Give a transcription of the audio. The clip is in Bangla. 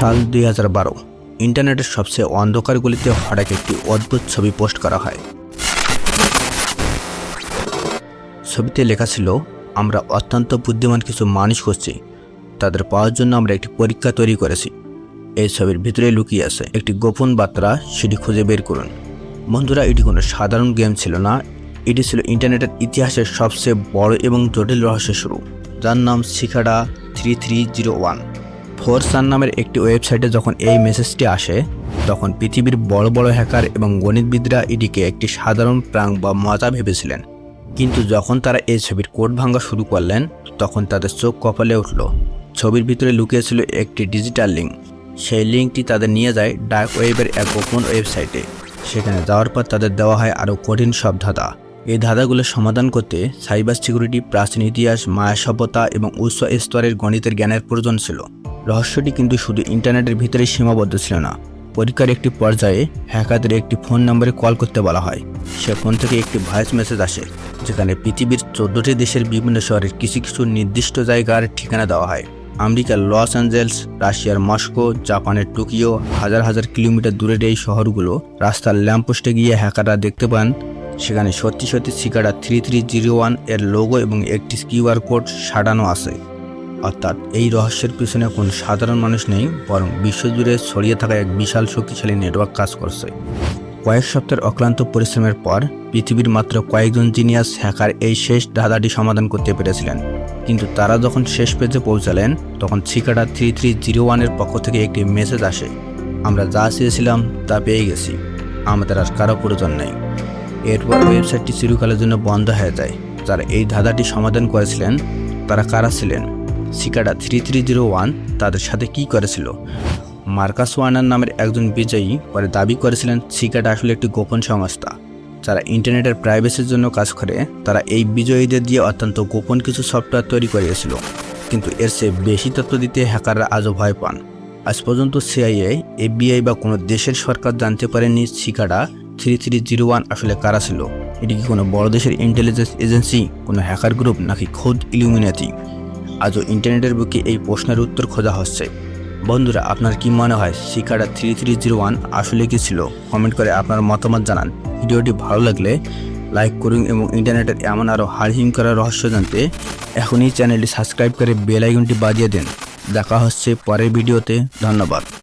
সাল 2012 ইন্টারনেটের সবচেয়ে অন্ধকার গলিতে হঠাৎ একটি অদ্ভুত ছবি পোস্ট করা হয়। ছবিতে লেখা ছিল, আমরা অত্যন্ত বুদ্ধিমান কিছু মানুষ খুঁজছি, তাদের পাওয়ার জন্য আমরা একটি পরীক্ষা তৈরি করেছি। এই ছবির ভিতরে লুকিয়ে আছে একটি গোপন বার্তা, সেটি খুঁজে বের করুন। বন্ধুরা, এটি কোনো সাধারণ গেম ছিল না, এটি ছিল ইন্টারনেটের ইতিহাসের সবচেয়ে বড় এবং জটিল রহস্যের শুরু, যার নাম সিকাডা 3301। 4chan নামের একটি ওয়েবসাইটে যখন এই মেসেজটি আসে, তখন পৃথিবীর বড় বড় হ্যাকার এবং গণিতবিদরা এটিকে একটি সাধারণ প্রাঙ্ক বা মজা ভেবেছিলেন। কিন্তু যখন তারা এই ছবির কোড ভাঙা শুরু করলেন, তখন তাদের চোখ কপালে উঠল। ছবির ভিতরে লুকিয়েছিল একটি ডিজিটাল লিঙ্ক। সেই লিঙ্কটি তাদের নিয়ে যায় ডার্ক ওয়েবের এক গোপন ওয়েবসাইটে। সেখানে যাওয়ার পর তাদের দেওয়া হয় আরও কঠিন সব ধাঁধা। এই ধাঁধাগুলো সমাধান করতে সাইবার সিকিউরিটি, প্রাচীন ইতিহাস, মায়া সভ্যতা এবং উচ্চ স্তরের গণিতের জ্ঞানের প্রয়োজন ছিল। রহস্যটি কিন্তু শুধু ইন্টারনেটের ভিতরেই সীমাবদ্ধ ছিল না। পরীক্ষার একটি পর্যায়ে হ্যাকারদের একটি ফোন নম্বরে কল করতে বলা হয়। সে ফোন থেকে একটি ভয়েস মেসেজ আসে, যেখানে পৃথিবীর 14টি দেশের বিভিন্ন শহরের কিছু কিছু নির্দিষ্ট জায়গার ঠিকানা দেওয়া হয়। আমেরিকার লস অ্যাঞ্জেলস, রাশিয়ার মস্কো, জাপানের টোকিও, হাজার হাজার কিলোমিটার দূরের এই শহরগুলো রাস্তার ল্যাম্পপোস্টে গিয়ে হ্যাকাররা দেখতে পান সেখানে সত্যি সত্যি সিকাডা 3301 এর লোগো এবং একটি কিউআর কোড সাজানো আছে। অর্থাৎ এই রহস্যের পিছনে কোন সাধারণ মানুষ নেই, বরং বিশ্বজুড়ে ছড়িয়ে থাকা এক বিশাল শক্তিশালী নেটওয়ার্ক কাজ করছে। কয়েক সপ্তাহের অক্লান্ত পরিশ্রমের পর পৃথিবীর মাত্র কয়েকজন জিনিয়াস হ্যাকার এই শেষ ধাঁধাটি সমাধান করতে পেরেছিলেন। কিন্তু তারা যখন শেষ পেজে পৌঁছালেন, তখন সিকাডা 3301 এর পক্ষ থেকে একটি মেসেজ আসে, আমরা যা চেয়েছিলাম তা পেয়ে গেছি, আমাদের আর কারো প্রয়োজন নেই। এরপর ওয়েবসাইটটি চিরকালের জন্য বন্ধ হয়ে যায়। যারা এই ধাঁধাটি সমাধান করেছিলেন তারা কারা ছিলেন? সিকাডা 3301 তাদের সাথে কি করেছিল? মার্কাস ওয়ার্নার নামের একজন বিজয়ী পরে দাবি করেছিলেন সিকাডা আসলে একটি গোপন সংস্থা যারা ইন্টারনেটের প্রাইভেসির জন্য কাজ করে। তারা এই বিজয়ীদের দিয়ে অত্যন্ত গোপন কিছু সফটওয়্যার তৈরি করিয়েছিল, কিন্তু এর চেয়ে বেশি তথ্য দিতে হ্যাকাররা আজও ভয় পান। আজ পর্যন্ত সিআইএ, এফবিআই বা কোনো দেশের সরকার জানতে পারেনি সিকাডা 3301 আসলে কারা ছিল। এটি কি কোনো বড় দেশের ইন্টেলিজেন্স এজেন্সি, কোনো হ্যাকার গ্রুপ, নাকি খোদ ইলুমিনাতি? আজও ইন্টারনেটের বুকে এই প্রশ্নের উত্তর খোঁজা হচ্ছে। বন্ধুরা, আপনার কি মনে হয় সিকাডা 3301 আসলে কি ছিল? কমেন্ট করে আপনার মতামত জানান। ভিডিওটি ভালো লাগলে লাইক করুন এবং ইন্টারনেটের এমন আরও হাড়হিম করা রহস্য জানতে এখনই চ্যানেলটি সাবস্ক্রাইব করে বেল আইকনটি বাজিয়ে দিন। দেখা হচ্ছে পরের ভিডিওতে। ধন্যবাদ।